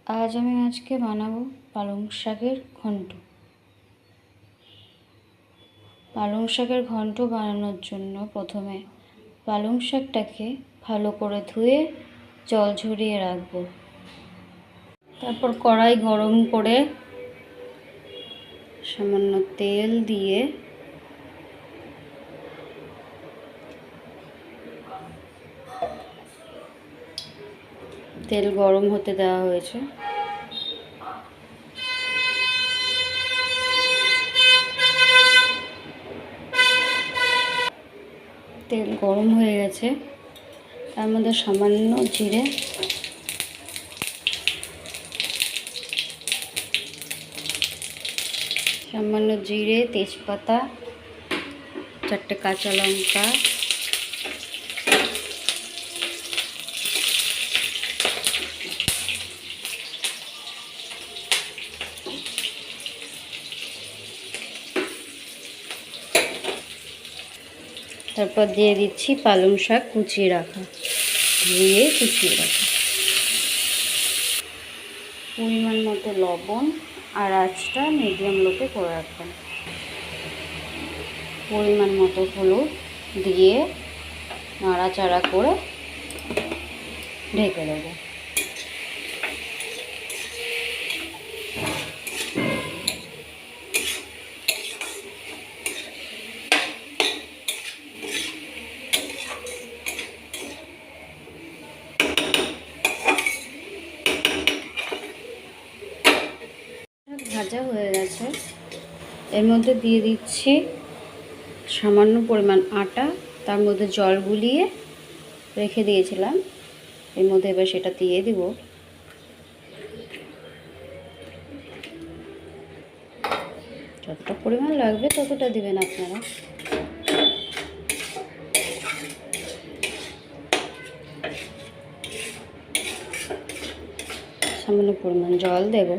আজ আমি আজকে বানাবো পালং শাকের ঘন্ট। পালং শাকের ঘন্ট বানানোর জন্য প্রথমে পালং শাকটাকে ভালো করে ধুয়ে জল ঝরিয়ে রাখবো। তারপর কড়াই গরম করে সামান্য তেল দিয়ে তেল গরম হতে দেওয়া হয়েছে। তেল গরম হয়ে গেছে, তার মধ্যে সামান্য জিরে, তেজপাতা, 4টে কাঁচা লঙ্কা, তারপর দিয়ে দিচ্ছি পালং শাক কুচিয়ে রাখা, পরিমাণ মতো লবণ, আর আঁচটা মিডিয়াম লোতে করে রাখবেন। পরিমাণ মতো হলুদ দিয়ে নাড়াচাড়া করে ঢেকে দেবো। ভাজা হয়ে গেছে, এর মধ্যে দিয়ে দিচ্ছি সামান্য পরিমাণ আটা, তার মধ্যে জল গুলিয়ে রেখে দিয়েছিলাম। এর মধ্যে এবার সেটা দিয়ে দিব। যতটা পরিমাণ লাগবে ততটা দিবেন আপনারা। সামান্য পরিমাণ জল দেব।